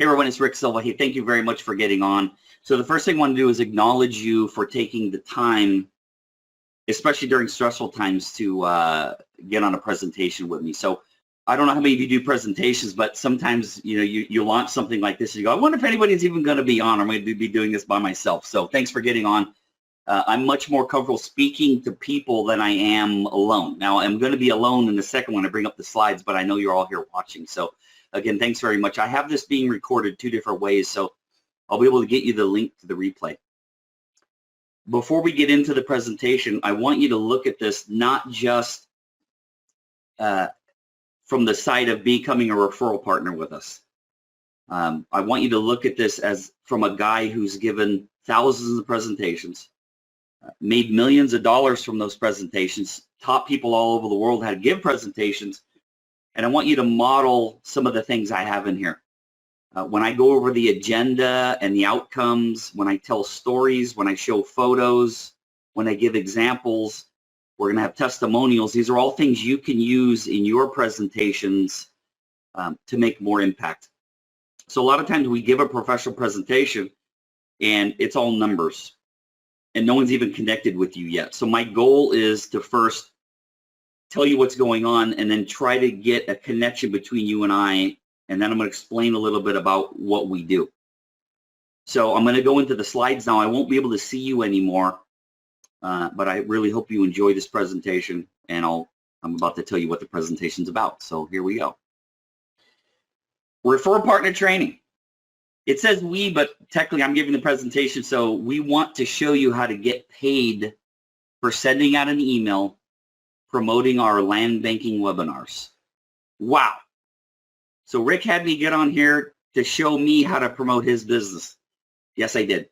Hey everyone, it's Rick Silva. Hey, thank you very much for getting on. So the first thing I want to do is acknowledge you for taking the time, especially during stressful times, to get on a presentation with me. So I don't know how many of you do presentations, but sometimes you launch something like this and you go, I wonder if anybody's even going to be on. I'm going to be doing this by myself. So thanks for getting on. I'm much more comfortable speaking to people than I am alone. Now I'm going to be alone in the second when I bring up the slides, but I know you're all here watching. So again, thanks very much. I have this being recorded 2 different ways, so I'll be able to get you the link to the replay. Before we get into the presentation, I want you to look at this not just from the side of becoming a referral partner with us. I want you to look at this as from a guy who's given thousands of presentations, made millions of dollars from those presentations, taught people all over the world how to give presentations, and I want you to model some of the things I have in here. When I go over the agenda and the outcomes, when I tell stories, when I show photos, when I give examples, we're going to have testimonials. These are all things you can use in your presentations to make more impact. So a lot of times we give a professional presentation and it's all numbers and no one's even connected with you yet. So my goal is to first tell you what's going on and then try to get a connection between you and I, and then I'm going to explain a little bit about what we do. So I'm going to go into the slides now. I won't be able to see you anymore, but I really hope you enjoy this presentation, and I'm about to tell you what the presentation's about. So here we go. Referral partner training. It says we, but technically I'm giving the presentation, so we want to show you how to get paid for sending out an email promoting our land banking webinars. Wow. So Rick had me get on here to show me how to promote his business. Yes, I did.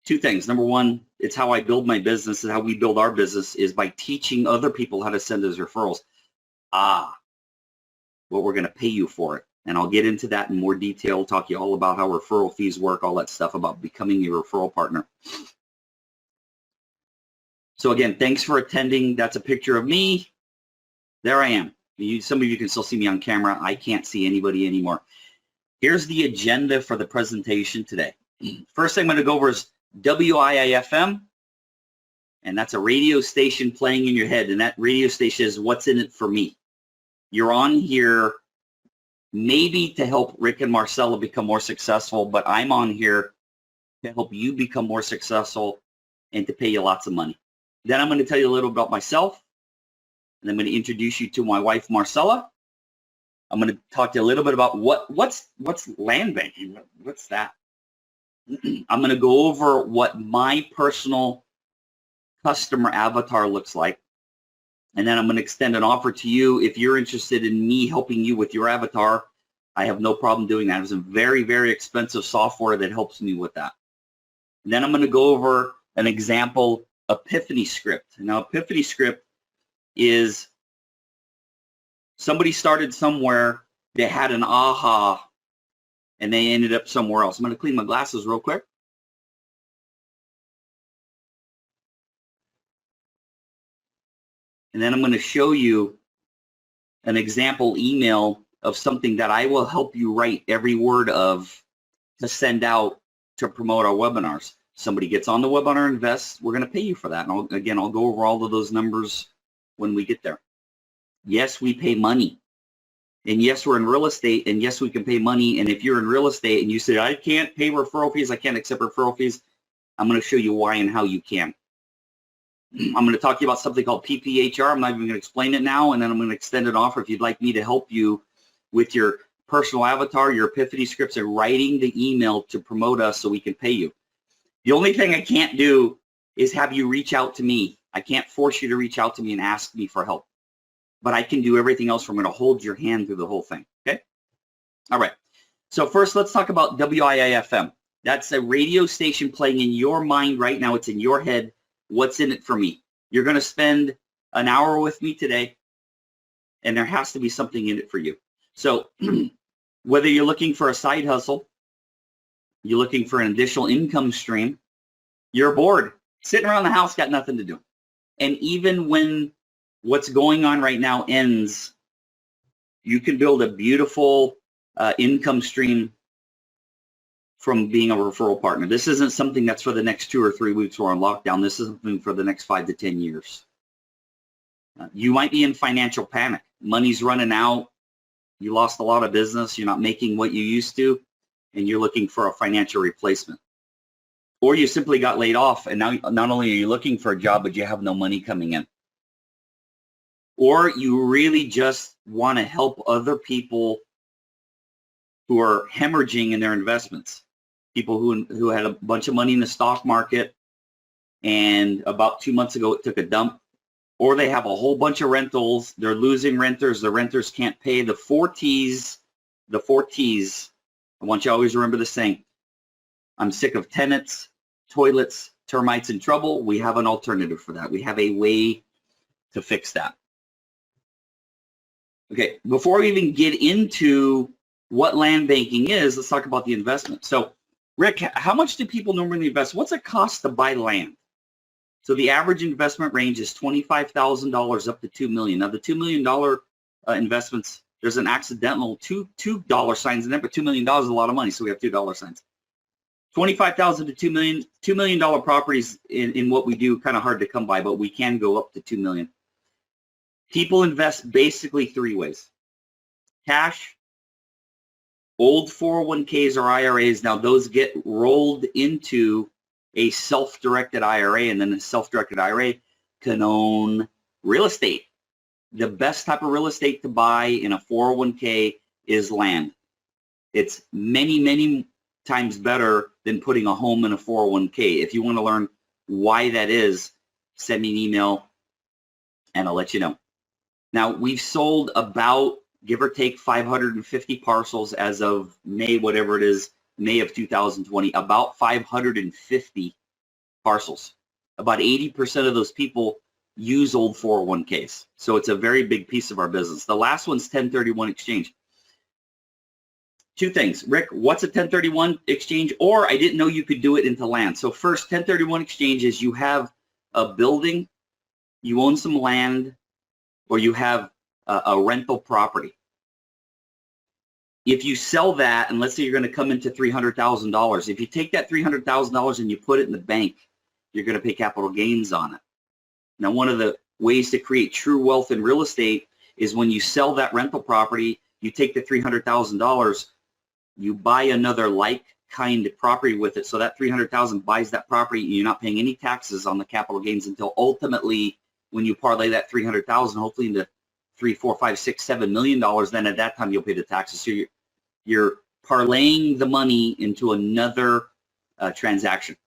2 things. Number one, it's how I build my business and how we build our business is by teaching other people how to send us referrals. What we're going to pay you for it. And I'll get into that in more detail, talk to you all about how referral fees work, all that stuff about becoming a referral partner. So again, thanks for attending. That's a picture of me. There I am. Some of you can still see me on camera. I can't see anybody anymore. Here's the agenda for the presentation today. First thing I'm going to go over is WIIFM, and that's a radio station playing in your head, and that radio station is what's in it for me. You're on here maybe to help Rick and Marcella become more successful, but I'm on here to help you become more successful and to pay you lots of money. Then I'm going to tell you a little about myself, and I'm going to introduce you to my wife, Marcella. I'm going to talk to you a little bit about what's land banking. What's that? I'm going to go over what my personal customer avatar looks like, and then I'm going to extend an offer to you. If you're interested in me helping you with your avatar, I have no problem doing that. There's some very, very expensive software that helps me with that. And then I'm going to go over an example Epiphany script. Now, Epiphany script is somebody started somewhere, they had an aha, and they ended up somewhere else. I'm going to clean my glasses real quick. And then I'm going to show you an example email of something that I will help you write every word of to send out to promote our webinars. Somebody gets on the webinar, invests, we're going to pay you for that. And again, I'll go over all of those numbers when we get there. Yes, we pay money. And yes, we're in real estate, and yes, we can pay money. And if you're in real estate and you say, I can't pay referral fees, I can't accept referral fees, I'm going to show you why and how you can. I'm going to talk to you about something called PPHR. I'm not even going to explain it now, and then I'm going to extend an offer if you'd like me to help you with your personal avatar, your Epiphany scripts, and writing the email to promote us so we can pay you. The only thing I can't do is have you reach out to me. I can't force you to reach out to me and ask me for help, but I can do everything else. I'm going to hold your hand through the whole thing, okay? All right, so first let's talk about WIIFM. That's a radio station playing in your mind right now. It's in your head. What's in it for me? You're going to spend an hour with me today, and there has to be something in it for you. So whether you're looking for a side hustle, you're looking for an additional income stream, you're bored, sitting around the house, got nothing to do. And even when what's going on right now ends, you can build a beautiful income stream from being a referral partner. This isn't something that's for the next 2 or 3 weeks we're on lockdown. This is something for the next 5 to 10 years. You might be in financial panic. Money's running out. You lost a lot of business. You're not making what you used to, and you're looking for a financial replacement. Or you simply got laid off, and now not only are you looking for a job, but you have no money coming in. Or you really just want to help other people who are hemorrhaging in their investments. People who had a bunch of money in the stock market, and about 2 months ago it took a dump. Or they have a whole bunch of rentals. They're losing renters. The renters can't pay. The 4 T's. The 4 T's. I want you to always remember the saying. I'm sick of tenants, toilets, termites, and trouble. We have an alternative for that. We have a way to fix that. Okay, before we even get into what land banking is, let's talk about the investment. So, Rick, how much do people normally invest? What's it cost to buy land? So the average investment range is $25,000 up to $2 million. Now the $2 million investments, there's an accidental two dollar signs in there, but $2 million is a lot of money, so we have $2 signs. 25,000 to $2 million properties in what we do, kind of hard to come by, but we can go up to 2 million. People invest basically 3 ways: cash, old 401ks or IRAs. Now those get rolled into a self-directed IRA, and then a self-directed IRA can own real estate. The best type of real estate to buy in a 401k is land. It's many, many times better than putting a home in a 401k. If you want to learn why that is, send me an email and I'll let you know. Now, we've sold about, give or take, 550 parcels as of May, whatever it is, May of 2020, about 550 parcels. About 80% of those people use old 401ks. So it's a very big piece of our business. The last one's 1031 exchange. 2 things. Rick, what's a 1031 exchange? Or I didn't know you could do it into land. So first, 1031 exchange is you have a building, you own some land, or you have a rental property. If you sell that, and let's say you're going to come into $300,000, if you take that $300,000 and you put it in the bank, you're going to pay capital gains on it. Now, one of the ways to create true wealth in real estate is when you sell that rental property, you take the $300,000, you buy another like kind of property with it. So that $300,000 buys that property, and you're not paying any taxes on the capital gains until ultimately, when you parlay that $300,000, hopefully into $3, $4, $5, $6, $7 million, then at that time you'll pay the taxes. So you're parlaying the money into another transaction.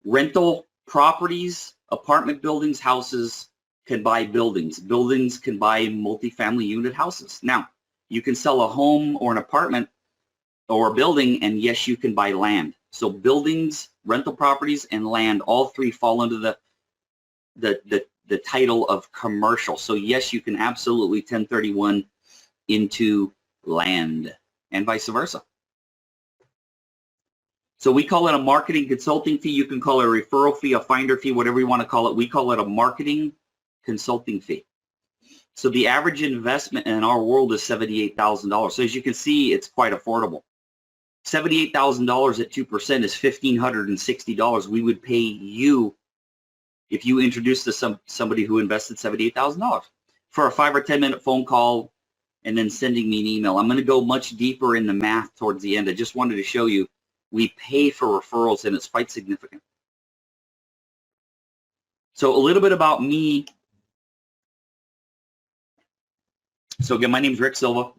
Rental properties, apartment buildings, houses can buy buildings. Buildings can buy multifamily unit houses. Now, you can sell a home or an apartment or a building, and yes, you can buy land. So buildings, rental properties, and land, all 3 fall under the title of commercial. So yes, you can absolutely 1031 into land, and vice versa. So we call it a marketing consulting fee. You can call it a referral fee, a finder fee, whatever you want to call it. We call it a marketing consulting fee. So the average investment in our world is $78,000. So as you can see, it's quite affordable. $78,000 at 2% is $1,560. We would pay you if you introduced to somebody who invested $78,000 for a 5 or 10 minute phone call and then sending me an email. I'm going to go much deeper in the math towards the end. I just wanted to show you we pay for referrals, and it's quite significant. So a little bit about me. So again, my name is Rick Silva.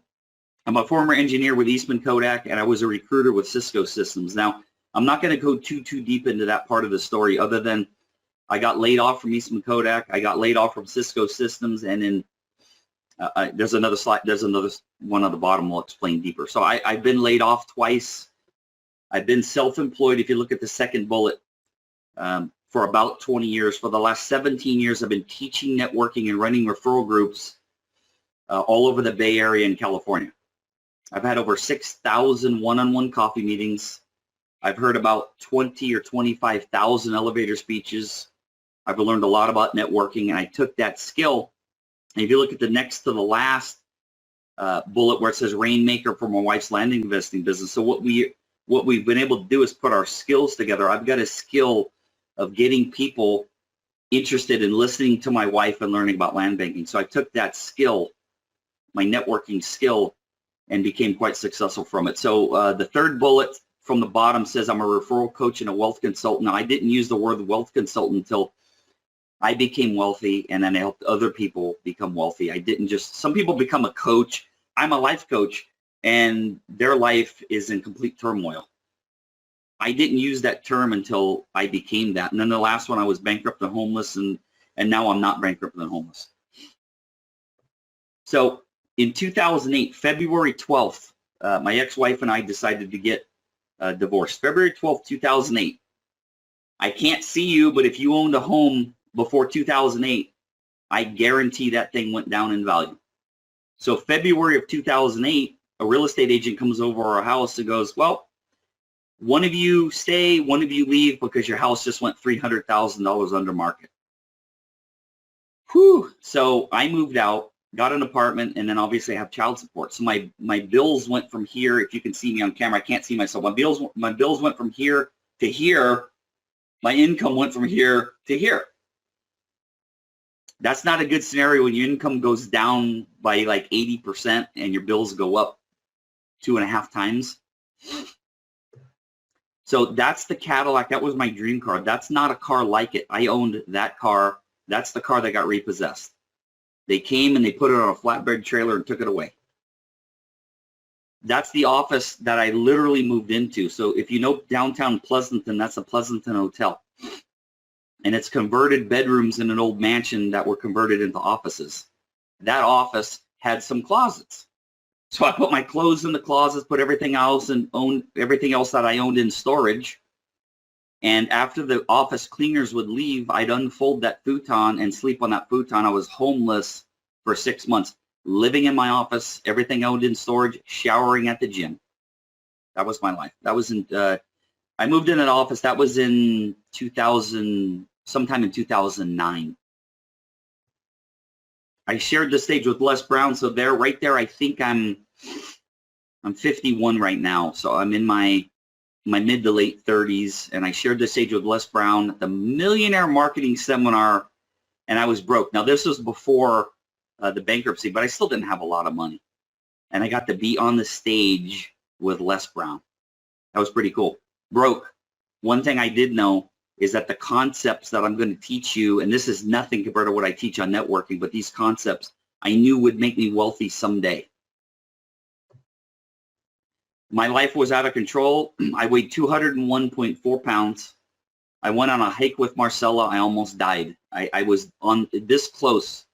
I'm a former engineer with Eastman Kodak, and I was a recruiter with Cisco Systems. Now, I'm not going to go too deep into that part of the story, other than I got laid off from Eastman Kodak. I got laid off from Cisco Systems, and then there's another slide. There's another one on the bottom. We'll explain deeper. So I've been laid off twice. I've been self-employed. If you look at the second bullet, for about 20 years. For the last 17 years, I've been teaching networking and running referral groups all over the Bay Area in California. I've had over 6,000 one-on-one coffee meetings. I've heard about 20 or 25,000 elevator speeches. I've learned a lot about networking, and I took that skill. And if you look at the next to the last bullet where it says Rainmaker for my wife's land investing business. So what what we've been able to do is put our skills together. I've got a skill of getting people interested in listening to my wife and learning about land banking. So I took that skill, my networking skill, and became quite successful from it. So the third bullet from the bottom says I'm a referral coach and a wealth consultant. Now, I didn't use the word wealth consultant until I became wealthy, and then I helped other people become wealthy. I didn't just, some people become a coach. I'm a life coach, and their life is in complete turmoil. I didn't use that term until I became that. And then the last one, I was bankrupt and homeless, and now I'm not bankrupt and homeless. So in 2008, February 12th, my ex-wife and I decided to get divorced. February 12th, 2008. I can't see you, but if you owned a home before 2008, I guarantee that thing went down in value. So February of 2008, a real estate agent comes over our house and goes, well, one of you stay, one of you leave because your house just went $300,000 under market. Whew. So I moved out, got an apartment, and then obviously I have child support. So my bills went from here. If you can see me on camera, I can't see myself. My bills went from here to here. My income went from here to here. That's not a good scenario when your income goes down by like 80% and your bills go up 2.5 times. So that's the Cadillac. That was my dream car. That's not a car like it. I owned that car. That's the car that got repossessed. They came and they put it on a flatbed trailer and took it away. That's the office that I literally moved into. So if you know downtown Pleasanton, that's a Pleasanton Hotel. And it's converted bedrooms in an old mansion that were converted into offices. That office had some closets. So I put my clothes in the closets, put everything else and owned everything else that I owned in storage. And after the office cleaners would leave, I'd unfold that futon and sleep on that futon. I was homeless for 6 months, living in my office, everything owned in storage, showering at the gym. That was my life. That was in, I moved in an office. That was in 2000, sometime in 2009. I shared the stage with Les Brown. So there, right there, I think I'm 51 right now. So I'm in my mid to late 30s, and I shared the stage with Les Brown at the Millionaire Marketing Seminar, and I was broke. Now, this was before the bankruptcy, but I still didn't have a lot of money. And I got to be on the stage with Les Brown. That was pretty cool. Broke. One thing I did know is that the concepts that I'm going to teach you, and this is nothing compared to what I teach on networking, but these concepts I knew would make me wealthy someday. My life was out of control. I weighed 201.4 pounds. I went on a hike with Marcella. I almost died. I was on this close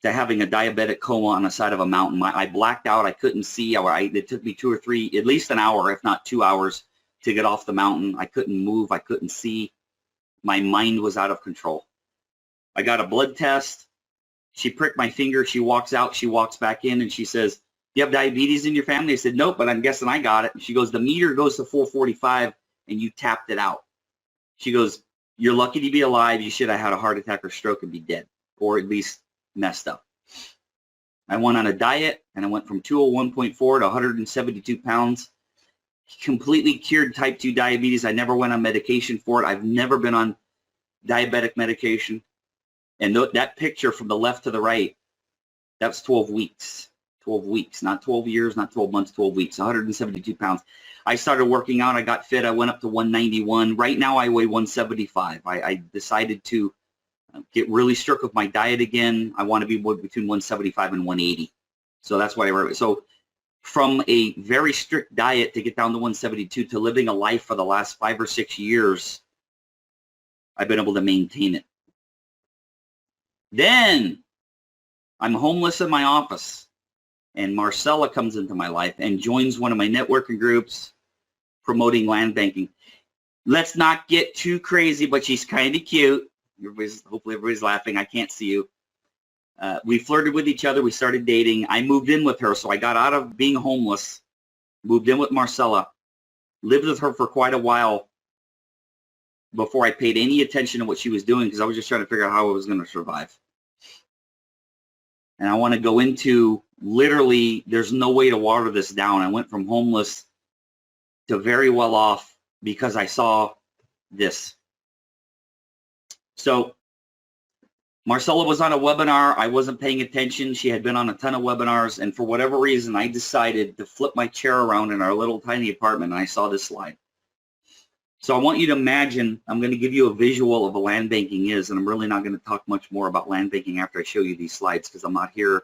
to having a diabetic coma on the side of a mountain. I blacked out. I couldn't see. It took me 2 or 3, at least an hour, if not 2 hours, to get off the mountain. I couldn't move. I couldn't see. My mind was out of control. I got a blood test. She pricked my finger. She walks out. She walks back in, and she says, "Do you have diabetes in your family?" I said, "Nope, but I'm guessing I got it." And she goes, "The meter goes to 445, and you tapped it out." She goes, "You're lucky to be alive. You should have had a heart attack or stroke and be dead, or at least messed up." I went on a diet, and I went from 201.4 to 172 pounds. Completely cured type 2 diabetes. I never went on medication for it. I've never been on diabetic medication. And that picture from the left to the right, that's 12 weeks. 12 weeks, not 12 years, not 12 months, 12 weeks, 172 pounds. I started working out. I got fit. I went up to 191. Right now, I weigh 175. I decided to get really strict with my diet again. I want to be between 175 and 180. So that's why I wrote it. So from a very strict diet to get down to 172 to living a life for the last 5 or 6 years, I've been able to maintain it. Then I'm homeless in my office, and Marcella comes into my life and joins one of my networking groups promoting land banking. Let's not get too crazy, but she's kind of cute. Hopefully everybody's laughing. I can't see you. We flirted with each other. We started dating. I moved in with her, so I got out of being homeless, moved in with Marcella, lived with her for quite a while before I paid any attention to what she was doing, because I was just trying to figure out how I was going to survive. And I want to go into, literally, there's no way to water this down. I went from homeless to very well off because I saw this. So Marcella was on a webinar. I wasn't paying attention. She had been on a ton of webinars, and for whatever reason, I decided to flip my chair around in our little tiny apartment, and I saw this slide. So I want you to imagine, I'm going to give you a visual of what land banking is, and I'm really not going to talk much more about land banking after I show you these slides because I'm not here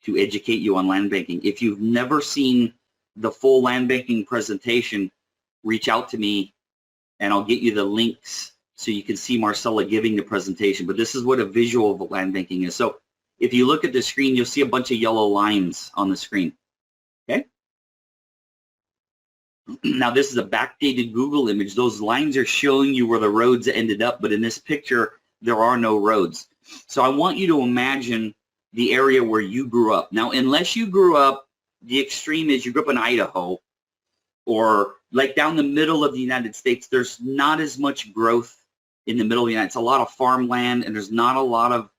to educate you on land banking. If you've never seen the full land banking presentation, reach out to me and I'll get you the links so you can see Marcella giving the presentation. But this is what a visual of land banking is. So if you look at the screen, you'll see a bunch of yellow lines on the screen. Okay? Now this is a backdated Google image. Those lines are showing you where the roads ended up, but in this picture, there are no roads. So I want you to imagine the area where you grew up. Now, unless you grew up, the extreme is you grew up in Idaho or like down the middle of the United States, there's not as much growth in the middle of the United States. It's a lot of farmland and there's not a lot of,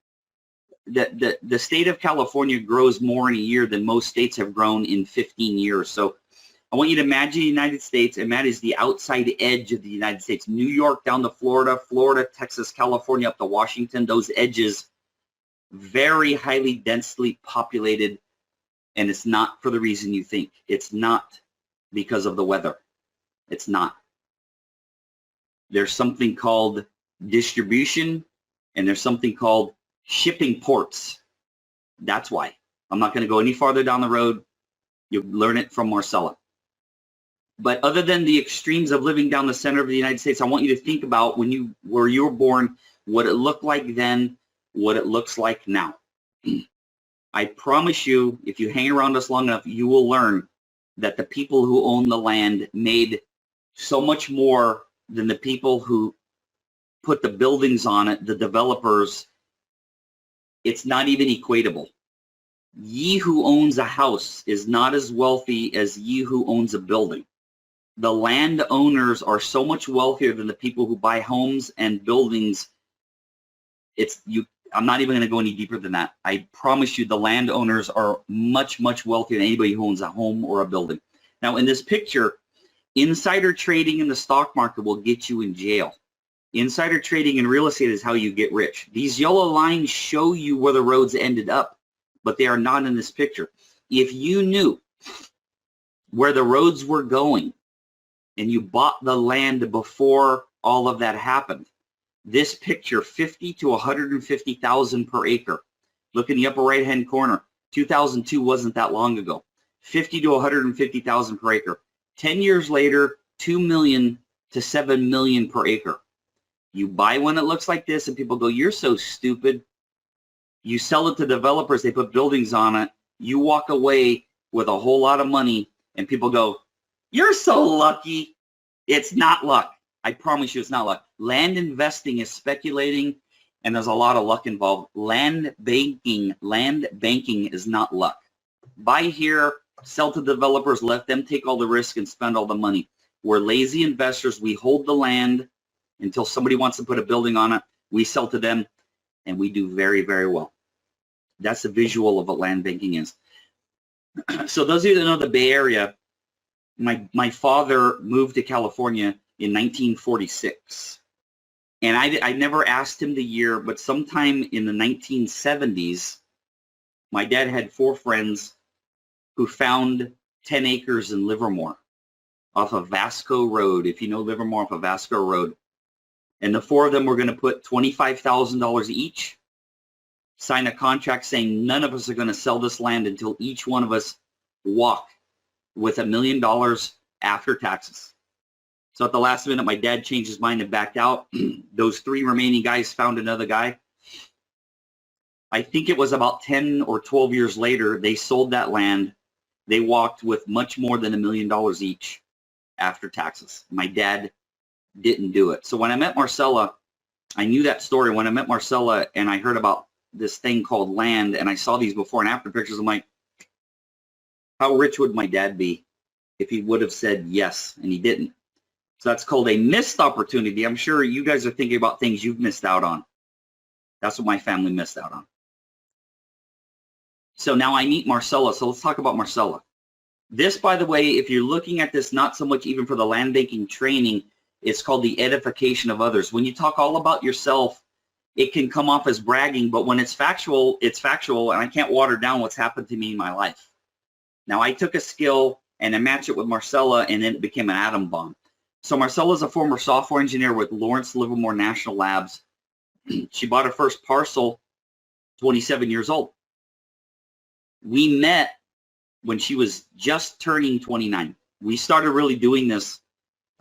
the state of California grows more in a year than most states have grown in 15 years. So I want you to imagine the United States, and that is the outside edge of the United States. New York down to Florida, Florida, Texas, California up to Washington, those edges, very highly densely populated, and it's not for the reason you think. It's not because of the weather. It's not. There's something called distribution, and there's something called shipping ports. That's why. I'm not going to go any farther down the road. You'll learn it from Marcella. But other than the extremes of living down the center of the United States, I want you to think about where you were born, what it looked like then, what it looks like now. I promise you, if you hang around us long enough, you will learn that the people who own the land made so much more than the people who put the buildings on it, the developers. It's not even equatable. Ye who owns a house is not as wealthy as ye who owns a building. The landowners are so much wealthier than the people who buy homes and buildings. I'm not even going to go any deeper than that. I promise you the landowners are much, much wealthier than anybody who owns a home or a building. Now in this picture, insider trading in the stock market will get you in jail. Insider trading in real estate is how you get rich. These yellow lines show you where the roads ended up, but they are not in this picture. If you knew where the roads were going and you bought the land before all of that happened, this picture, 50 to 150,000 per acre. Look in the upper right-hand corner. 2002 wasn't that long ago. 50 to 150,000 per acre. 10 years later, 2 million to 7 million per acre. You buy one that looks like this and people go, you're so stupid. You sell it to developers, they put buildings on it. You walk away with a whole lot of money and people go, you're so lucky. It's not luck. I promise you it's not luck. Land investing is speculating and there's a lot of luck involved. Land banking is not luck. Buy here, sell to developers, let them take all the risk and spend all the money. We're lazy investors. We hold the land until somebody wants to put a building on it. We sell to them and we do very, very well. That's a visual of what land banking is. So those of you that know the Bay Area, my father moved to California in 1946. And I never asked him the year, but sometime in the 1970s, my dad had 4 friends who found 10 acres in Livermore off of Vasco Road, if you know Livermore off of Vasco Road. And the 4 of them were going to put $25,000 each, sign a contract saying none of us are going to sell this land until each one of us walk with $1 million after taxes. So at the last minute, my dad changed his mind and backed out. Those 3 remaining guys found another guy. I think it was about 10 or 12 years later, they sold that land. They walked with much more than $1 million each after taxes. My dad didn't do it. So when I met Marcella, I knew that story. When I met Marcella and I heard about this thing called land and I saw these before and after pictures, I'm like, how rich would my dad be if he would have said yes, and he didn't? So that's called a missed opportunity. I'm sure you guys are thinking about things you've missed out on. That's what my family missed out on. So now I meet Marcella. So let's talk about Marcella. This, by the way, if you're looking at this, not so much even for the land banking training, it's called the edification of others. When you talk all about yourself, it can come off as bragging, but when it's factual, and I can't water down what's happened to me in my life. Now, I took a skill and I matched it with Marcella, and then it became an atom bomb. So Marcella is a former software engineer with Lawrence Livermore National Labs. She bought her first parcel 27 years old. We met when she was just turning 29. We started really doing this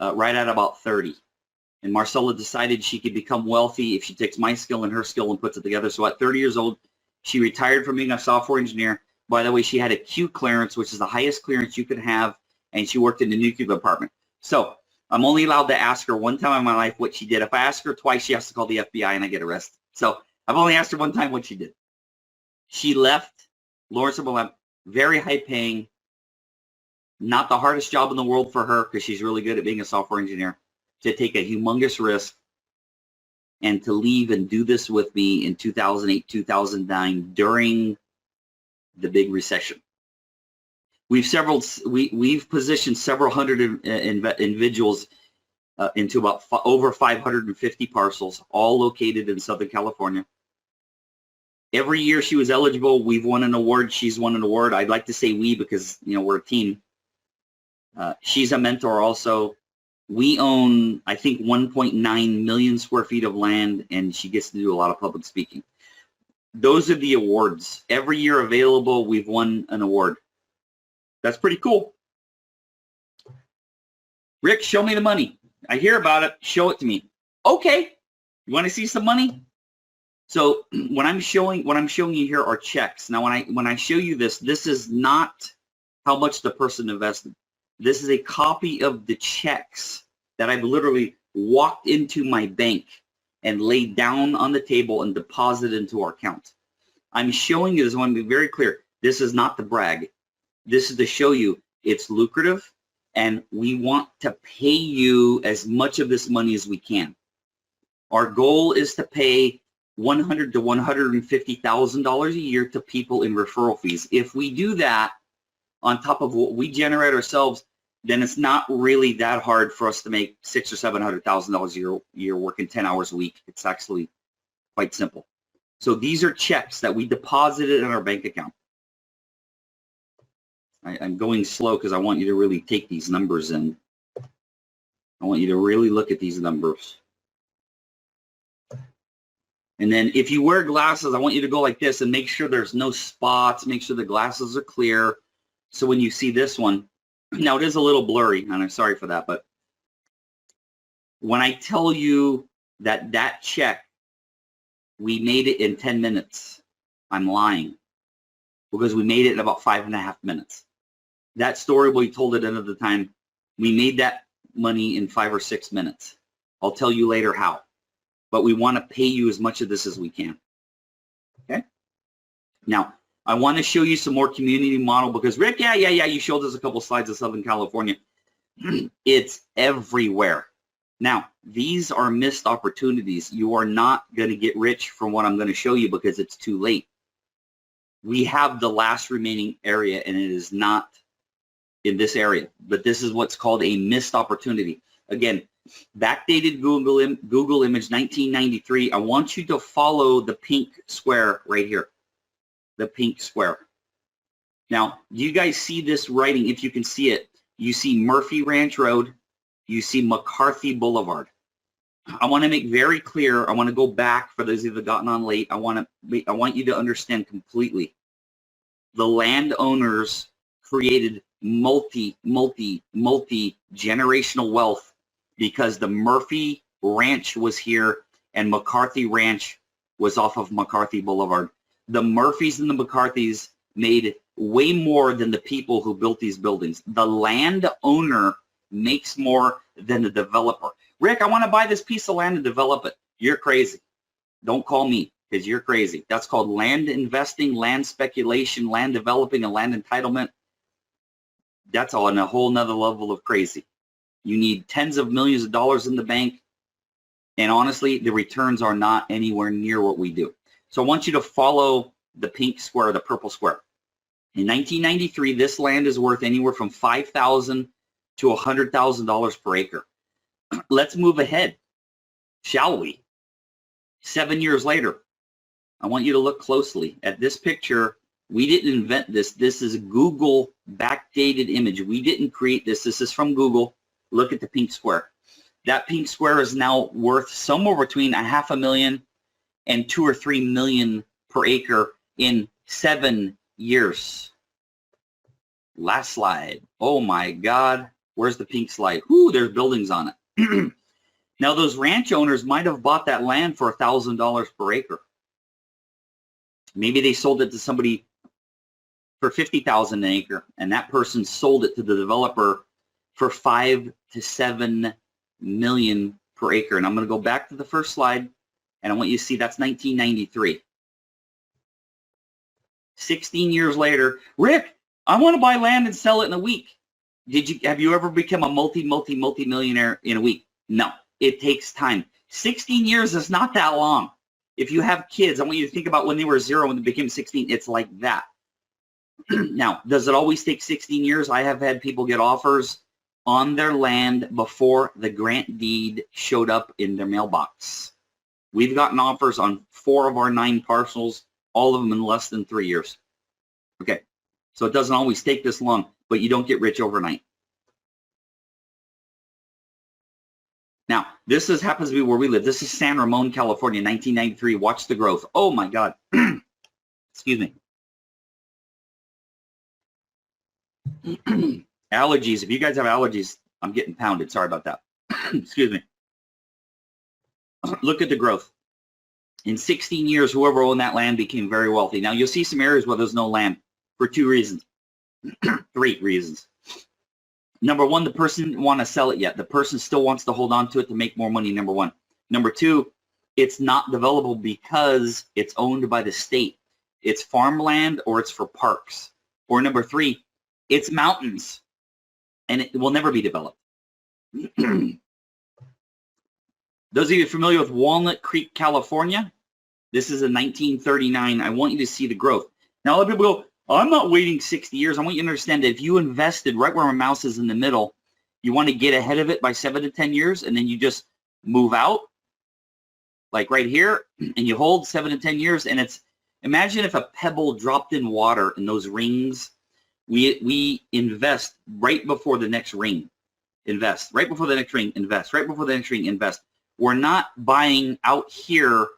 right at about 30. And Marcella decided she could become wealthy if she takes my skill and her skill and puts it together. So at 30 years old, she retired from being a software engineer. By the way, she had a Q clearance, which is the highest clearance you could have, and she worked in the nuclear department. So I'm only allowed to ask her one time in my life what she did. If I ask her twice, she has to call the FBI and I get arrested. So I've only asked her one time what she did. She left Lawrence Livermore, very high paying, not the hardest job in the world for her because she's really good at being a software engineer, to take a humongous risk and to leave and do this with me in 2008, 2009 during the big recession. We've positioned several hundred individuals into about over 550 parcels, all located in Southern California. Every year she was eligible, we've won an award. She's won an award. I'd like to say we because, you know, we're a team. She's a mentor also. We own, I think, 1.9 million square feet of land, and she gets to do a lot of public speaking. Those are the awards. Every year available, we've won an award. That's pretty cool. Rick, show me the money. I hear about it. Show it to me. Okay. You want to see some money? So what I'm showing you here are checks. Now, when I show you this, this is not how much the person invested. This is a copy of the checks that I've literally walked into my bank and laid down on the table and deposited into our account. I'm showing you this. I want to be very clear. This is not to brag. This is to show you it's lucrative, and we want to pay you as much of this money as we can. Our goal is to pay $100,000 to $150,000 a year to people in referral fees. If we do that on top of what we generate ourselves, then it's not really that hard for us to make $600,000 or $700,000 a year working 10 hours a week. It's actually quite simple. So these are checks that we deposited in our bank account. I'm going slow because I want you to really take these numbers in. I want you to really look at these numbers. And then if you wear glasses, I want you to go like this and make sure there's no spots, make sure the glasses are clear. So when you see this one, now it is a little blurry, and I'm sorry for that, but when I tell you that that check, we made it in 10 minutes, I'm lying, because we made it in about 5.5 minutes. That story we told at the end of the time, we made that money in 5 or 6 minutes. I'll tell you later how, but we want to pay you as much of this as we can. Okay? Now, I want to show you some more community model because Rick, yeah, you showed us a couple slides of Southern California. It's everywhere. Now, these are missed opportunities. You are not going to get rich from what I'm going to show you because it's too late. We have the last remaining area, and it is not in this area, but this is what's called a missed opportunity. Again, backdated Google image 1993. I want you to follow the pink square right here, the pink square. Now, do you guys see this writing? If you can see it, you see Murphy Ranch Road, you see McCarthy Boulevard. I want to make very clear, I want to go back for those of you that have gotten on late. I want you to understand completely. The landowners created multi-generational wealth because the Murphy Ranch was here and McCarthy Ranch was off of McCarthy Boulevard. The Murphys and the McCarthys made way more than the people who built these buildings. The landowner makes more than the developer. Rick, I want to buy this piece of land and develop it. You're crazy. Don't call me because you're crazy. That's called land investing, land speculation, land developing, and land entitlement. That's on a whole nother level of crazy. You need tens of millions of dollars in the bank, and honestly, the returns are not anywhere near what we do. So I want you to follow the pink square, the purple square. In 1993, this land is worth anywhere from $5,000 to $100,000 per acre. Let's move ahead, shall we? 7 years later, I want you to look closely at this picture. We didn't invent this. This is a Google backdated image. We didn't create this. This is from Google. Look at the pink square. That pink square is now worth somewhere between $500,000 and $2 or $3 million per acre in 7 years. Last slide. Oh my God. Where's the pink slide? Whoo, there's buildings on it. Now those ranch owners might have bought that land for $1,000 per acre. Maybe they sold it to somebody for $50,000 an acre, and that person sold it to the developer for $5 to $7 million per acre. And I'm going to go back to the first slide, and I want you to see that's 1993. 16 years later, Rick, I want to buy land and sell it in a week. Have you ever become a multi-millionaire in a week? No, it takes time. 16 years is not that long. If you have kids, I want you to think about when they were 0 and they became 16. It's like that. Now, does it always take 16 years? I have had people get offers on their land before the grant deed showed up in their mailbox. We've gotten offers on 4 of our 9 parcels, all of them in less than 3 years. Okay, so it doesn't always take this long, but you don't get rich overnight. Now, this happens to be where we live. This is San Ramon, California, 1993. Watch the growth. Oh my God. Excuse me. Allergies. If you guys have allergies, I'm getting pounded. Sorry about that. Excuse me. Look at the growth. In 16 years, whoever owned that land became very wealthy. Now, you'll see some areas where there's no land for 2 reasons. 3 reasons. Number 1, the person didn't want to sell it yet. The person still wants to hold on to it to make more money, number 1. Number 2, it's not developable because it's owned by the state. It's farmland or it's for parks. Or number 3, it's mountains and it will never be developed. Those of you familiar with Walnut Creek, California, this is in 1939. I want you to see the growth. Now, a lot of people go, I'm not waiting 60 years. I want you to understand that if you invested right where my mouse is in the middle, you want to get ahead of it by 7 to 10 years, and then you just move out, like right here, and you hold 7 to 10 years, and it's, imagine if a pebble dropped in water in those rings. We invest right before the next ring. Invest. Right before the next ring, invest. Right before the next ring, invest. We're not buying out here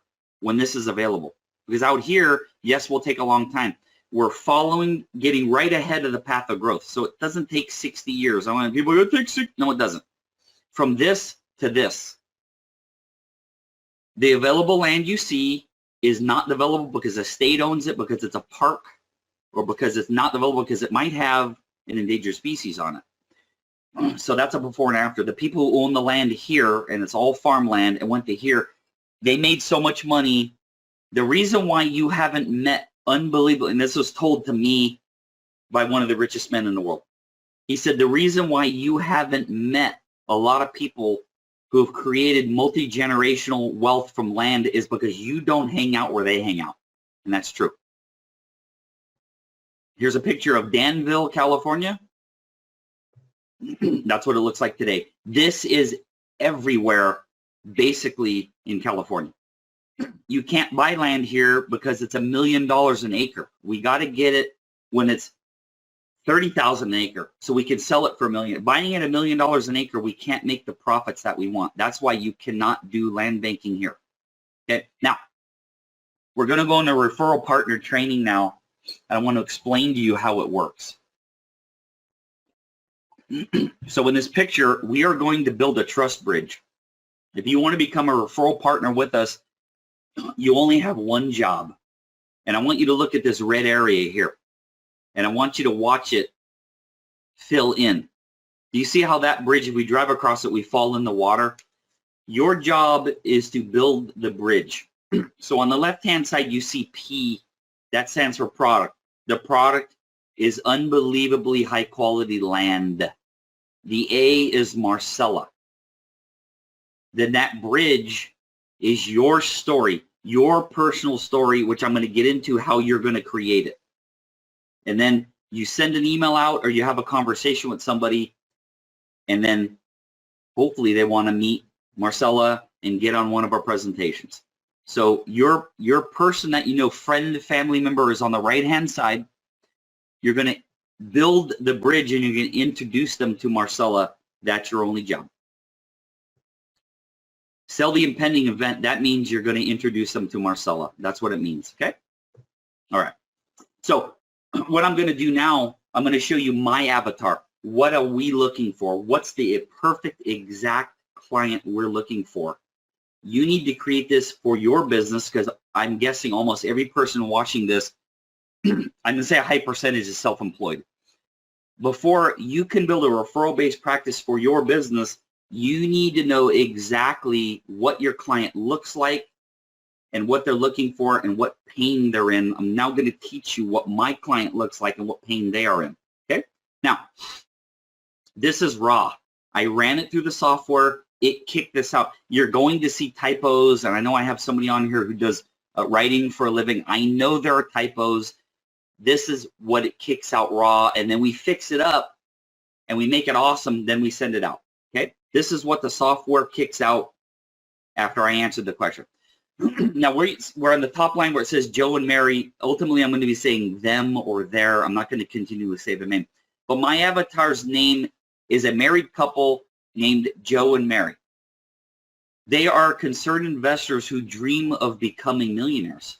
when this is available. Because out here, yes, will take a long time. We're following, getting right ahead of the path of growth. So it doesn't take 60 years. I want people to take 60. No, it doesn't. From this to this. The available land you see is not developable because the state owns it, because it's a park, or because it's not developable because it might have an endangered species on it. So that's a before and after. The people who own the land here, and it's all farmland, and went to here, they made so much money. The reason why you haven't met unbelievable, and this was told to me by one of the richest men in the world. He said, the reason why you haven't met a lot of people who have created multi-generational wealth from land is because you don't hang out where they hang out. And that's true. Here's a picture of Danville, California. That's what it looks like today. This is everywhere, basically, in California. You can't buy land here because it's $1 million an acre. We got to get it when it's $30,000 an acre, so we can sell it for $1 million. Buying it $1 million an acre, we can't make the profits that we want. That's why you cannot do land banking here. Okay, now we're going to go into referral partner training now. I want to explain to you how it works. So in this picture, we are going to build a trust bridge. If you want to become a referral partner with us, you only have one job. And I want you to look at this red area here. And I want you to watch it fill in. Do you see how that bridge, if we drive across it, we fall in the water? Your job is to build the bridge. So on the left-hand side, you see P. That stands for product. The product is unbelievably high-quality land. The A is Marcella. Then that bridge is your story, your personal story, which I'm going to get into how you're going to create it. And then you send an email out or you have a conversation with somebody, and then hopefully they want to meet Marcella and get on one of our presentations. So your person that you know, friend, family member, is on the right-hand side. You're going to build the bridge and you're going to introduce them to Marcella. That's your only job. Sell the impending event. That means you're going to introduce them to Marcella. That's what it means, okay? All right. So what I'm going to do now, I'm going to show you my avatar. What are we looking for? What's the perfect exact client we're looking for? You need to create this for your business, because I'm guessing almost every person watching this, I'm going to say a high percentage is self-employed. Before you can build a referral-based practice for your business, you need to know exactly what your client looks like and what they're looking for and what pain they're in. I'm now going to teach you what my client looks like and what pain they are in, okay? Now, this is raw. I ran it through the software. It kicked this out. You're going to see typos, and I know I have somebody on here who does writing for a living. I know there are typos. This is what it kicks out raw, and then we fix it up, and we make it awesome, then we send it out, okay? This is what the software kicks out after I answered the question. Now, we're on the top line where it says Joe and Mary. Ultimately, I'm going to be saying them or their. I'm not going to continually say the name. But my avatar's name is a married couple named Joe and Mary. They are concerned investors who dream of becoming millionaires.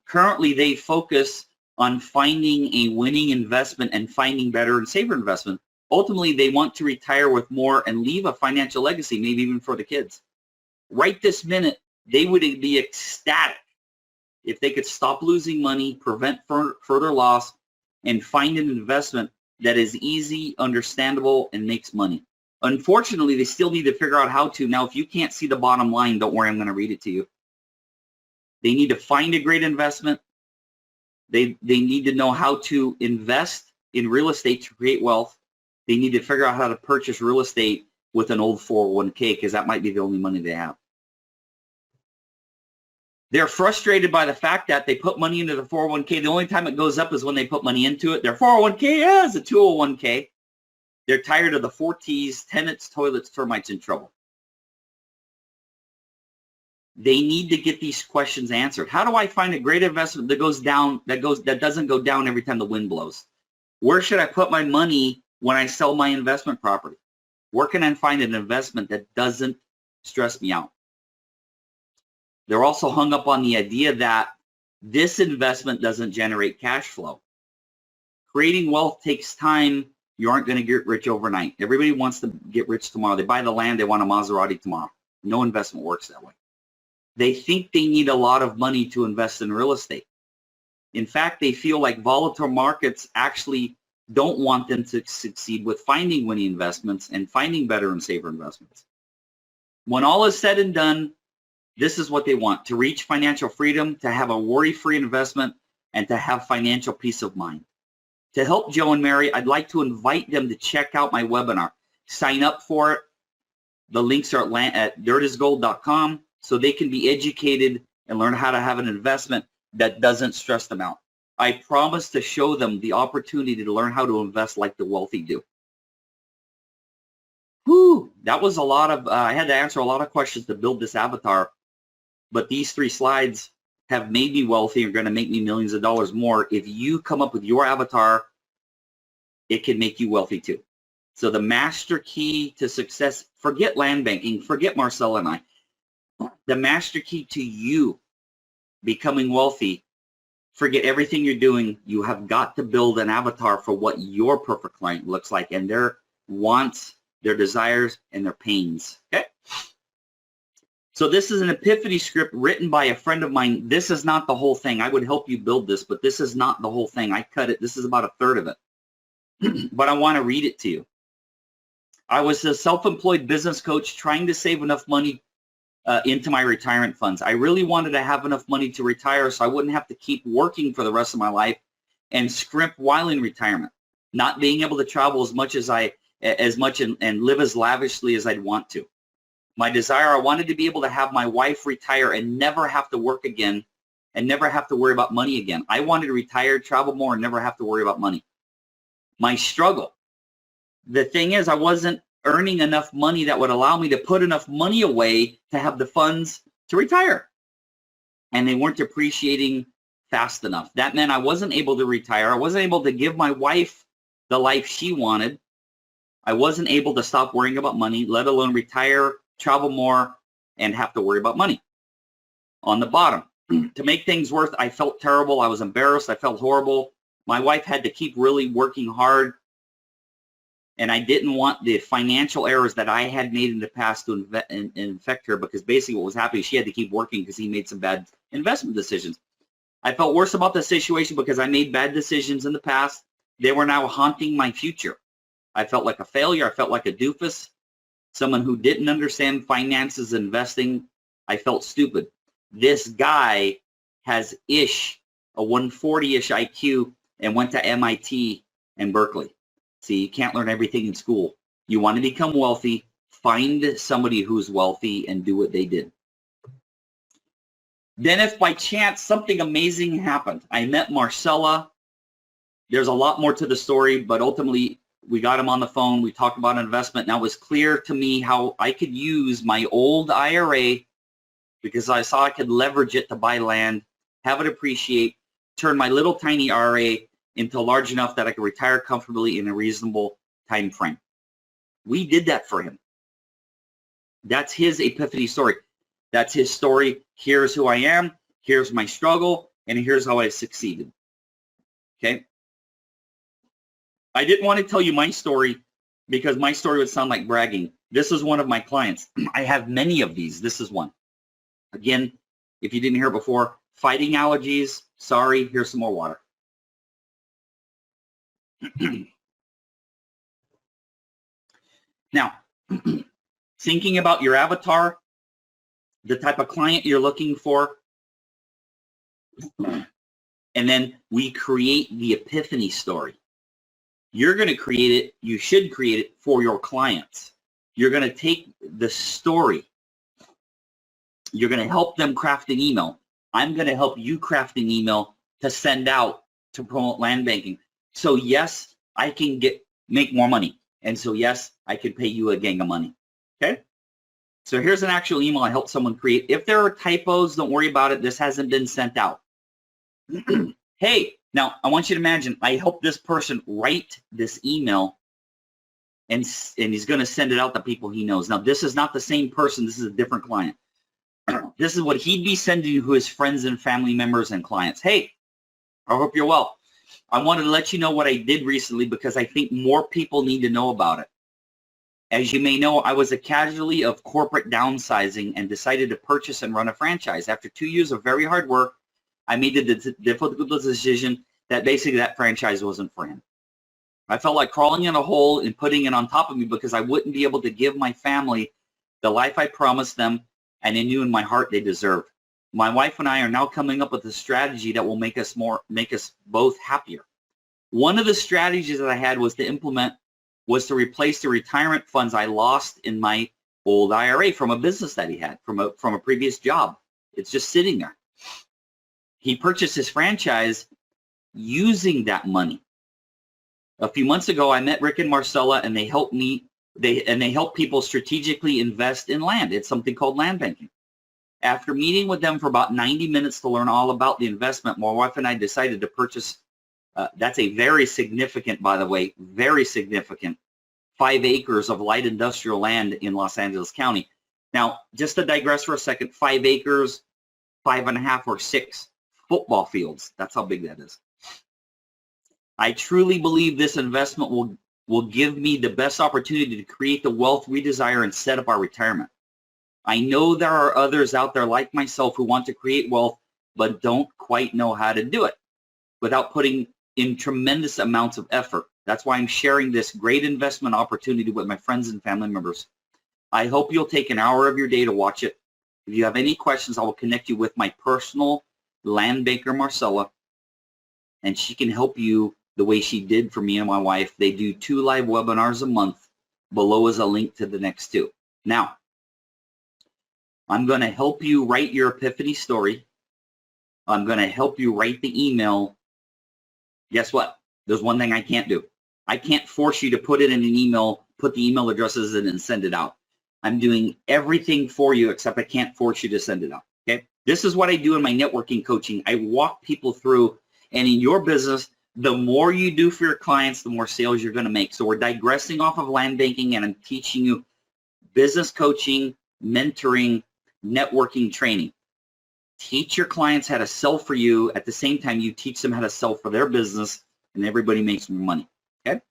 Currently, they focus on finding a winning investment and finding better and safer investment. Ultimately, they want to retire with more and leave a financial legacy, maybe even for the kids. Right this minute, they would be ecstatic if they could stop losing money, prevent further loss, and find an investment that is easy, understandable, and makes money. Unfortunately, they still need to figure out how to. Now, if you can't see the bottom line, don't worry, I'm going to read it to you. They need to find a great investment. They need to know how to invest in real estate to create wealth. They need to figure out how to purchase real estate with an old 401k, because that might be the only money they have. They're frustrated by the fact that they put money into the 401k. The only time it goes up is when they put money into it. Their 401k is a 201k. They're tired of the 4 T's, tenants, toilets, termites, and trouble. They need to get these questions answered. How do I find a great investment that goes down, that doesn't go down every time the wind blows? Where should I put my money when I sell my investment property? Where can I find an investment that doesn't stress me out? They're also hung up on the idea that this investment doesn't generate cash flow. Creating wealth takes time. You aren't going to get rich overnight. Everybody wants to get rich tomorrow. They buy the land, they want a Maserati tomorrow. No investment works that way. They think they need a lot of money to invest in real estate. In fact, they feel like volatile markets actually don't want them to succeed with finding winning investments and finding better and safer investments. When all is said and done, this is what they want: to reach financial freedom, to have a worry-free investment, and to have financial peace of mind. To help Joe and Mary, I'd like to invite them to check out my webinar. Sign up for it. The links are at dirtisgold.com, so they can be educated and learn how to have an investment that doesn't stress them out. I promise to show them the opportunity to learn how to invest like the wealthy do. Whew, that was a lot of, I had to answer a lot of questions to build this avatar, but these 3 slides have made me wealthy and are going to make me millions of dollars more. If you come up with your avatar, it can make you wealthy too. So the master key to success, forget land banking, forget Marcel and I. The master key to you becoming wealthy, forget everything you're doing. You have got to build an avatar for what your perfect client looks like, and their wants, their desires, and their pains, okay? So this is an epiphany script written by a friend of mine. This is not the whole thing. I would help you build this, but this is not the whole thing. I cut it. This is about 1/3 of it. But I want to read it to you. I was a self-employed business coach trying to save enough money into my retirement funds. I really wanted to have enough money to retire so I wouldn't have to keep working for the rest of my life and scrimp while in retirement, not being able to travel as much and live as lavishly as I'd want to. My desire, I wanted to be able to have my wife retire and never have to work again and never have to worry about money again. I wanted to retire, travel more, and never have to worry about money. My struggle. The thing is, I wasn't earning enough money that would allow me to put enough money away to have the funds to retire. And they weren't appreciating fast enough. That meant I wasn't able to retire. I wasn't able to give my wife the life she wanted. I wasn't able to stop worrying about money, let alone retire, travel more, and have to worry about money. On the bottom, to make things worse, I felt terrible. I was embarrassed. I felt horrible. My wife had to keep really working hard. And I didn't want the financial errors that I had made in the past to infect her, because basically what was happening, she had to keep working because he made some bad investment decisions. I felt worse about the situation because I made bad decisions in the past. They were now haunting my future. I felt like a failure. I felt like a doofus, someone who didn't understand finances, investing. I felt stupid. This guy has a 140-ish IQ and went to MIT and Berkeley. See, you can't learn everything in school. You want to become wealthy, find somebody who's wealthy and do what they did. Then if by chance something amazing happened, I met Marcella. There's a lot more to the story, but ultimately we got him on the phone. We talked about investment. Now it was clear to me how I could use my old IRA, because I saw I could leverage it to buy land, have it appreciate, turn my little tiny IRA into large enough that I could retire comfortably in a reasonable time frame. We did that for him. That's his epiphany story. That's his story. Here's who I am. Here's my struggle. And here's how I succeeded. Okay? I didn't want to tell you my story because my story would sound like bragging. This is one of my clients. I have many of these. This is one. Again, if you didn't hear it before, fighting allergies. Sorry, here's some more water. Now, thinking about your avatar, the type of client you're looking for, and then we create the epiphany story. You're going to create it, you should create it for your clients. You're going to take the story. You're going to help them craft an email. I'm going to help you craft an email to send out to promote land banking. So yes, I can make more money. And so yes, I could pay you a gang of money. Okay? So here's an actual email I helped someone create. If there are typos, don't worry about it. This hasn't been sent out. Hey, now I want you to imagine I helped this person write this email, and he's going to send it out to people he knows. Now this is not the same person. This is a different client. This is what he'd be sending to his friends and family members and clients. Hey, I hope you're well. I wanted to let you know what I did recently because I think more people need to know about it. As you may know, I was a casualty of corporate downsizing and decided to purchase and run a franchise. After 2 years of very hard work, I made the difficult decision that basically that franchise wasn't for him. I felt like crawling in a hole and putting it on top of me because I wouldn't be able to give my family the life I promised them, and I knew in my heart they deserved. My wife and I are now coming up with a strategy that will make us both happier. One of the strategies that I had was to replace the retirement funds I lost in my old IRA from a business that he had, from a previous job. It's just sitting there. He purchased his franchise using that money. A few months ago, I met Rick and Marcella, and they helped me. They help people strategically invest in land. It's something called land banking. After meeting with them for about 90 minutes to learn all about the investment, my wife and I decided to purchase. That's a very significant, by the way, very significant 5 acres of light industrial land in Los Angeles County. Now, just to digress for a second, 5 acres, 5.5 or 6 football fields. That's how big that is. I truly believe this investment will give me the best opportunity to create the wealth we desire and set up our retirement. I know there are others out there like myself who want to create wealth but don't quite know how to do it without putting in tremendous amounts of effort. That's why I'm sharing this great investment opportunity with my friends and family members. I hope you'll take an hour of your day to watch it. If you have any questions, I will connect you with my personal land banker, Marcella, and she can help you the way she did for me and my wife. They do 2 live webinars a month. Below is a link to the next 2. Now, I'm going to help you write your epiphany story. I'm going to help you write the email. Guess what? There's one thing I can't do. I can't force you to put it in an email, put the email addresses in and send it out. I'm doing everything for you except I can't force you to send it out. Okay? This is what I do in my networking coaching. I walk people through, and in your business, the more you do for your clients, the more sales you're going to make. So we're digressing off of land banking, and I'm teaching you business coaching, mentoring, networking training. Teach your clients how to sell for you. At the same time, you teach them how to sell for their business, and everybody makes more money. Okay?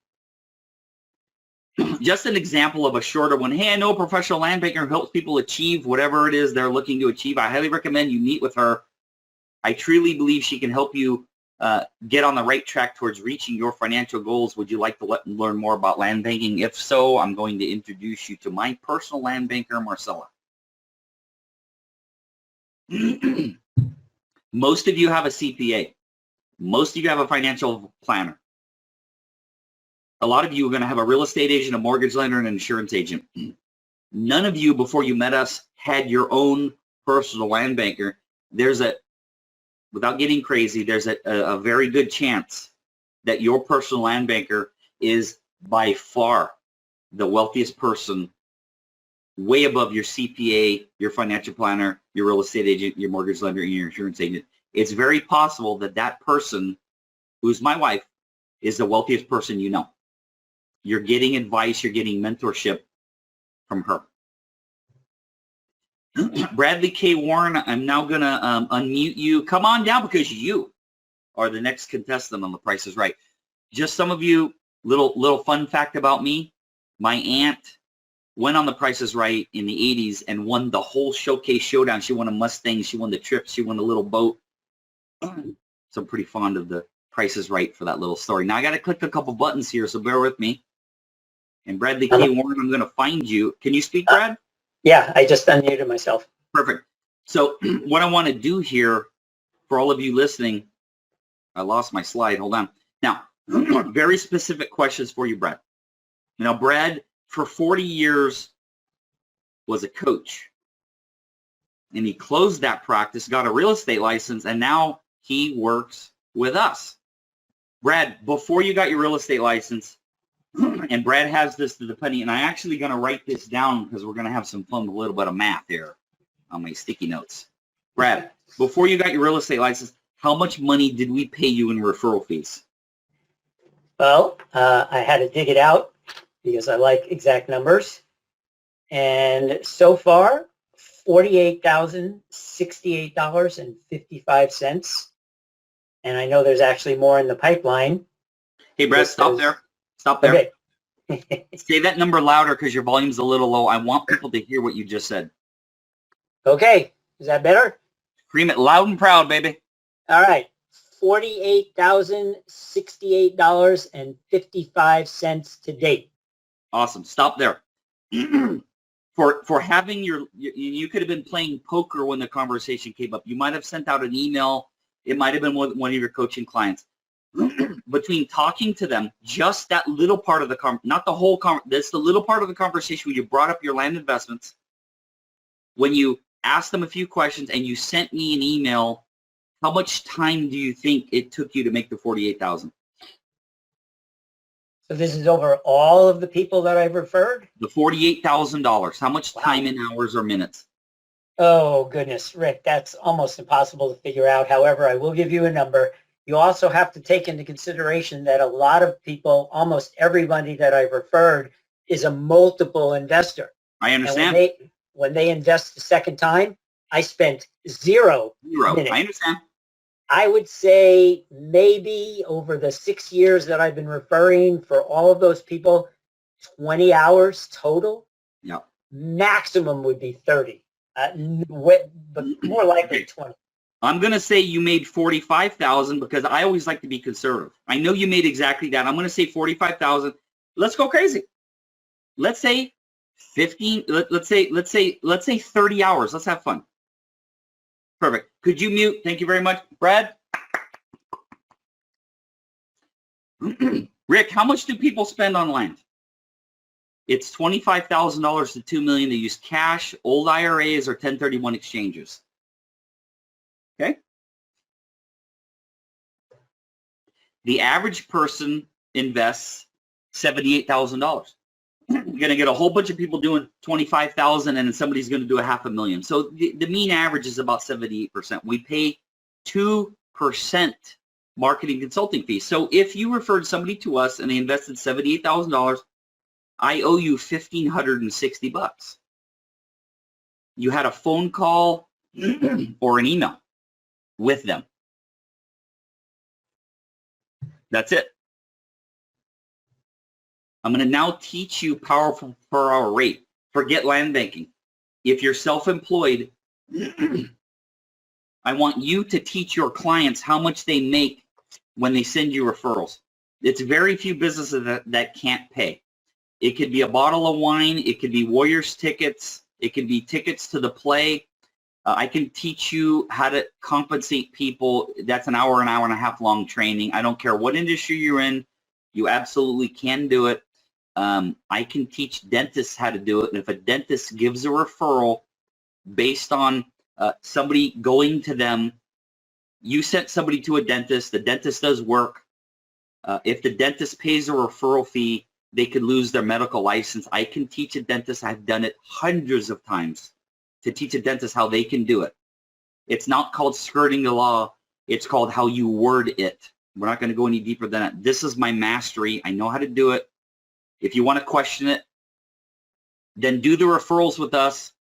Just an example of a shorter one. Hey, I know a professional land banker who helps people achieve whatever it is they're looking to achieve. I highly recommend you meet with her. I truly believe she can help you get on the right track towards reaching your financial goals. Would you like to learn more about land banking? If so, I'm going to introduce you to my personal land banker, Marcella. Most of you have a CPA. Most of you have a financial planner. A lot of you are going to have a real estate agent, a mortgage lender, and an insurance agent. None of you, before you met us, had your own personal land banker. Without getting crazy, there's a very good chance that your personal land banker is by far the wealthiest person, way above your CPA, your financial planner, your real estate agent, your mortgage lender, and your insurance agent. It's very possible that that person, who's my wife, is the wealthiest person you know. You're getting advice, you're getting mentorship from her. Bradley K. Warren, I'm now going to unmute you. Come on down because you are the next contestant on The Price is Right. Just some of you, little fun fact about me. My aunt went on The Price is Right in the 80s and won the whole showcase showdown. She won a Mustang, she won the trip, she won a little boat. So I'm pretty fond of The Price is Right for that little story. Now I got to click a couple buttons here, so bear with me. And Bradley K. Warren, I'm going to find you. Can you speak, Brad? Yeah, I just unmuted myself. Perfect. So what I want to do here for all of you listening, I lost my slide. Hold on. Now, very specific questions for you, Brad. Now, Brad, for 40 years, was a coach. And he closed that practice, got a real estate license, and now he works with us. Brad, before you got your real estate license, and Brad has this to the penny, and I'm actually going to write this down because we're going to have some fun with a little bit of math here on my sticky notes. Brad, before you got your real estate license, how much money did we pay you in referral fees? Well, I had to dig it out because I like exact numbers. And so far, $48,068.55. And I know there's actually more in the pipeline. Hey, Brad, stop there. Stop there. Okay. Say that number louder because your volume's a little low. I want people to hear what you just said. Okay. Is that better? Scream it loud and proud, baby. All right. $48,068.55 to date. Awesome. Stop there. For having you could have been playing poker when the conversation came up. You might have sent out an email. It might have been one of your coaching clients. Between talking to them, just that little part of the not the whole that's the little part of the conversation when you brought up your land investments, when you asked them a few questions and you sent me an email, how much time do you think it took you to make the 48,000? So this is over all of the people that I've referred? The $48,000. How much time in hours or minutes? Oh, goodness, Rick, that's almost impossible to figure out. However, I will give you a number. You also have to take into consideration that a lot of people, almost everybody that I've referred, is a multiple investor. I understand. And when they invest the second time, I spent zero minutes. I understand. I would say maybe over the 6 years that I've been referring for all of those people, 20 hours total. Yeah. Maximum would be 30, but more likely 20. I'm going to say you made 45,000 because I always like to be conservative. I know you made exactly that. I'm going to say 45,000. Let's go crazy. Let's say 15. Let's say 30 hours. Let's have fun. Perfect. Could you mute? Thank you very much, Brad. Rick, how much do people spend on land? It's $25,000 to $2 million to use cash, old IRAs, or 1031 exchanges. Okay? The average person invests $78,000. You're going to get a whole bunch of people doing 25,000, and then somebody's going to do $500,000. So the mean average is about 78%. We pay 2% marketing consulting fees. So if you referred somebody to us and they invested $78,000, I owe you $1,560. You had a phone call or an email with them. That's it. I'm going to now teach you powerful per hour rate. Forget land banking. If you're self-employed, I want you to teach your clients how much they make when they send you referrals. It's very few businesses that can't pay. It could be a bottle of wine. It could be Warriors tickets. It could be tickets to the play. I can teach you how to compensate people. That's an hour and a half long training. I don't care what industry you're in. You absolutely can do it. I can teach dentists how to do it. And if a dentist gives a referral based on somebody going to them, you sent somebody to a dentist, the dentist does work. If the dentist pays a referral fee, they could lose their medical license. I can teach a dentist, I've done it hundreds of times, to teach a dentist how they can do it. It's not called skirting the law, it's called how you word it. We're not going to go any deeper than that. This is my mastery. I know how to do it. If you want to question it, then do the referrals with us,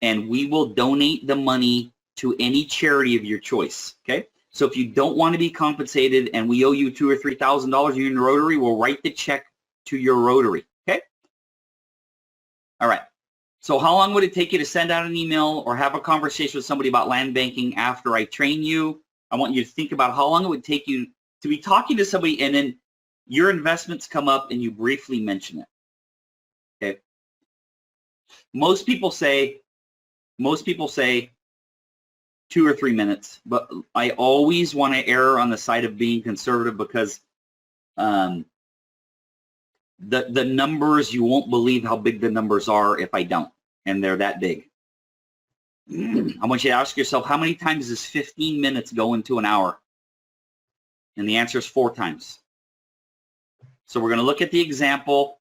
and we will donate the money to any charity of your choice, okay? So if you don't want to be compensated and we owe you $2,000 or $3,000, you're in Rotary, we'll write the check to your Rotary, okay? All right. So how long would it take you to send out an email or have a conversation with somebody about land banking after I train you? I want you to think about how long it would take you to be talking to somebody, and then your investments come up and you briefly mention it, okay? Most people say 2 or 3 minutes, but I always want to err on the side of being conservative because the numbers, you won't believe how big the numbers are if I don't, and they're that big. I want you to ask yourself, how many times does 15 minutes go into an hour? And the answer is 4 times. So we're going to look at the example.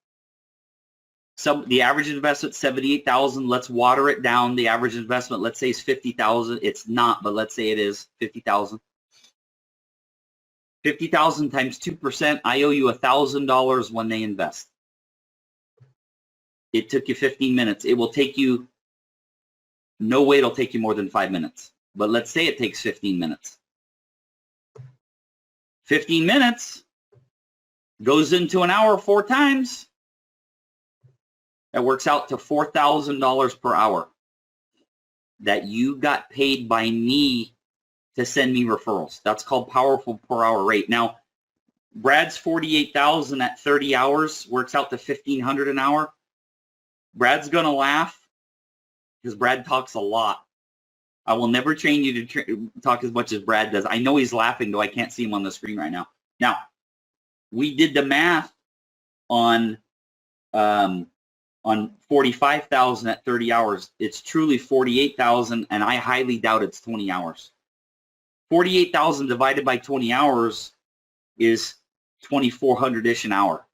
The average investment, $78,000. Let's water it down. The average investment, let's say, is $50,000. It's not, but let's say it is $50,000. 50,000 times 2%. I owe you $1,000 when they invest. It took you 15 minutes. It will take you, no way it'll take you more than 5 minutes. But let's say it takes 15 minutes. 15 minutes goes into an hour 4 times. That works out to $4,000 per hour that you got paid by me to send me referrals. That's called powerful per hour rate. Now, Brad's 48,000 at 30 hours works out to 1,500 an hour. Brad's going to laugh because Brad talks a lot. I will never train you to talk as much as Brad does. I know he's laughing, though I can't see him on the screen right now. Now, we did the math on 45,000 at 30 hours. It's truly 48,000, and I highly doubt it's 20 hours. 48,000 divided by 20 hours is 2,400-ish an hour.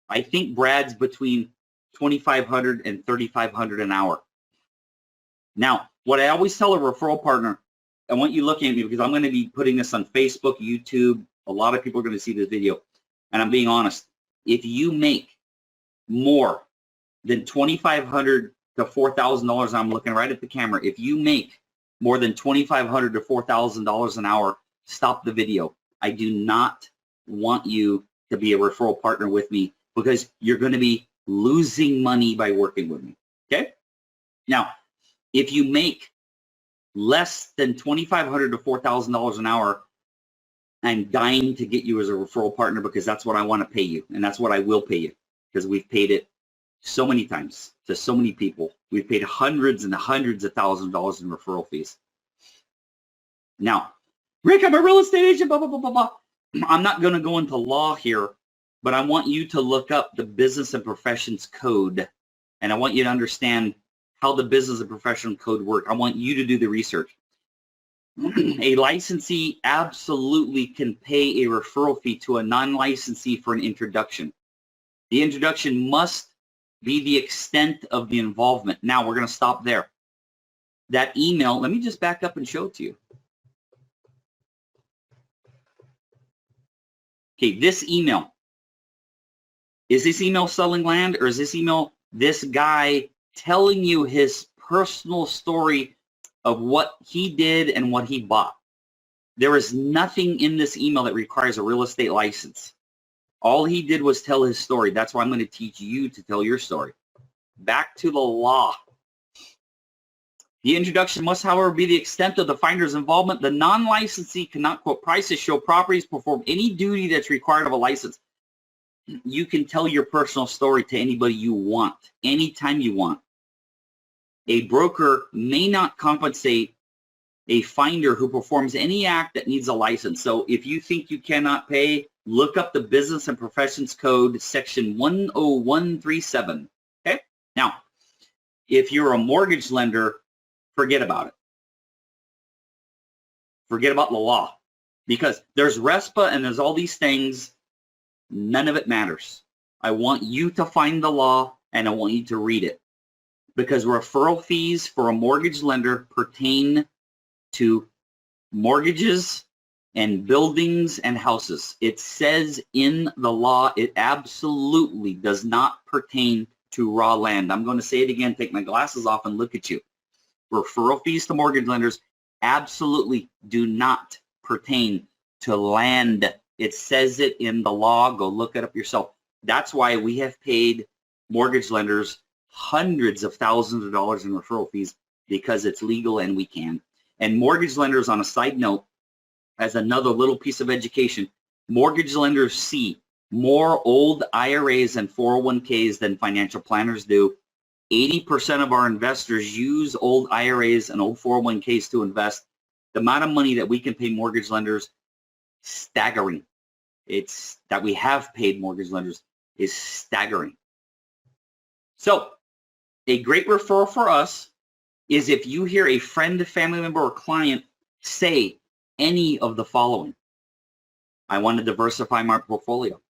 I think Brad's between 2,500 and 3,500 an hour. Now, what I always tell a referral partner, I want you looking at me because I'm going to be putting this on Facebook, YouTube. A lot of people are going to see this video, and I'm being honest. If you make more than $2,500 to $4,000, I'm looking right at the camera. If you make more than $2,500 to $4,000 an hour, stop the video. I do not want you to be a referral partner with me because you're going to be losing money by working with me, okay? Now, if you make less than $2,500 to $4,000 an hour, I'm dying to get you as a referral partner because that's what I want to pay you, and that's what I will pay you because we've paid it so many times to so many people. We've paid hundreds and hundreds of thousands of dollars in referral fees. Now, Rick, I'm a real estate agent, blah, blah, blah, blah, blah. I'm not going to go into law here, but I want you to look up the Business and Professions Code, and I want you to understand how the Business and Profession Code work. I want you to do the research. A licensee absolutely can pay a referral fee to a non-licensee for an introduction. The introduction must be the extent of the involvement. Now, we're going to stop there. That email, let me just back up and show it to you. Okay, this email. Is this email selling land, or is this email this guy telling you his personal story of what he did and what he bought? There is nothing in this email that requires a real estate license. All he did was tell his story. That's why I'm going to teach you to tell your story. Back to the law. The introduction must, however, be the extent of the finder's involvement. The non-licensee cannot quote prices, show properties, perform any duty that's required of a license. You can tell your personal story to anybody you want, anytime you want. A broker may not compensate a finder who performs any act that needs a license. So if you think you cannot pay, look up the Business and Professions Code, section 10137. Okay? Now, if you're a mortgage lender, forget about it. Forget about the law. Because there's RESPA and there's all these things. None of it matters. I want you to find the law and I want you to read it. Because referral fees for a mortgage lender pertain to mortgages and buildings and houses. It says in the law, it absolutely does not pertain to raw land. I'm going to say it again, take my glasses off and look at you. Referral fees to mortgage lenders absolutely do not pertain to land. It says it in the law. Go look it up yourself. That's why we have paid mortgage lenders hundreds of thousands of dollars in referral fees, because it's legal and we can. And mortgage lenders, on a side note, as another little piece of education, mortgage lenders see more old IRAs and 401ks than financial planners do. 80% of our investors use old IRAs and old 401ks to invest. The amount of money that we can pay mortgage lenders, staggering. It's that we have paid mortgage lenders is staggering. So a great referral for us is if you hear a friend, family member, or client say any of the following. I want to diversify my portfolio.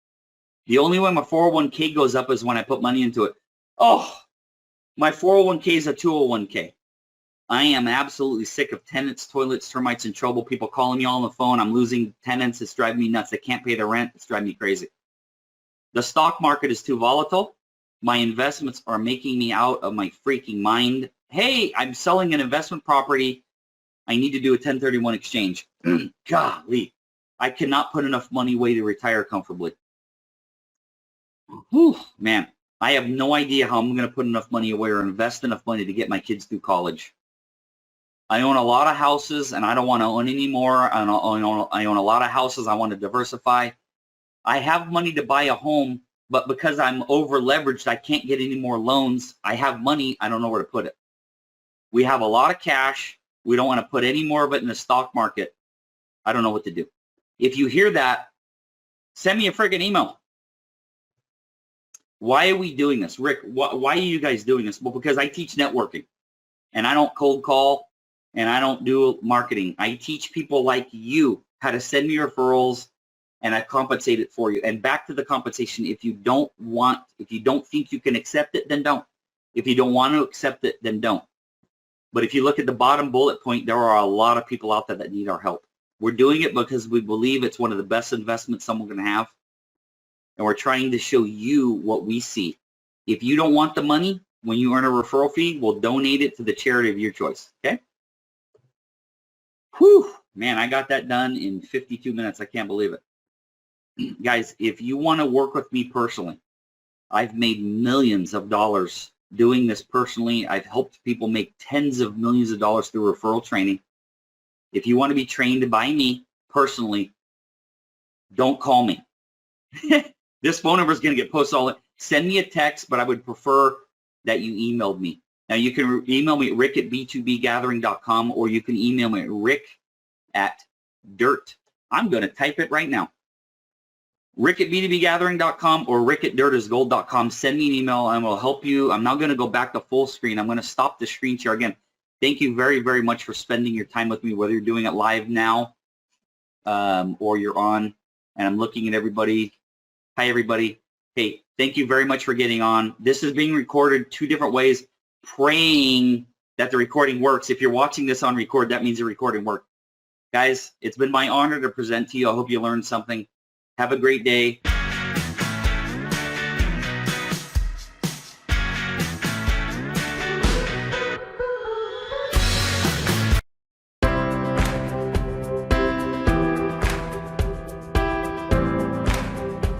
The only way my 401k goes up is when I put money into it. Oh, my 401k is a 201k. I am absolutely sick of tenants, toilets, termites, and trouble. People calling me on the phone. I'm losing tenants. It's driving me nuts. They can't pay their rent. It's driving me crazy. The stock market is too volatile. My investments are making me out of my freaking mind. Hey, I'm selling an investment property. I need to do a 1031 exchange. Golly, I cannot put enough money away to retire comfortably. Whew, man, I have no idea how I'm going to put enough money away or invest enough money to get my kids through college. I own a lot of houses and I don't want to own any more. I own a lot of houses. I want to diversify. I have money to buy a home, but because I'm over leveraged, I can't get any more loans. I have money. I don't know where to put it. We have a lot of cash. We don't want to put any more of it in the stock market. I don't know what to do. If you hear that, send me a freaking email. Why are we doing this? Rick, why are you guys doing this? Well, because I teach networking and I don't cold call and I don't do marketing. I teach people like you how to send me referrals and I compensate it for you. And back to the compensation, if you don't think you can accept it, then don't. If you don't want to accept it, then don't. But if you look at the bottom bullet point, there are a lot of people out there that need our help. We're doing it because we believe it's one of the best investments someone can have. And we're trying to show you what we see. If you don't want the money, when you earn a referral fee, we'll donate it to the charity of your choice, okay? Whew, man, I got that done in 52 minutes. I can't believe it. Guys, if you want to work with me personally, I've made millions of dollars doing this personally. I've helped people make tens of millions of dollars through referral training. If you want to be trained by me personally, don't call me. This phone number is going to get posted all. Send me a text, but I would prefer that you emailed me. Now, you can email me at rick@b2bgathering.com, or you can email me at rick@dirt. I'm going to type it right now. rick@b2bgathering.com or rick@dirtisgold.com. Send me an email and we'll help you. I'm now going to go back to full screen. I'm going to stop the screen share again. Thank you very, very much for spending your time with me, whether you're doing it live now or you're on. And I'm looking at everybody. Hi, everybody. Hey, thank you very much for getting on. This is being recorded 2 different ways, praying that the recording works. If you're watching this on record, that means the recording worked. Guys, it's been my honor to present to you. I hope you learned something. Have a great day.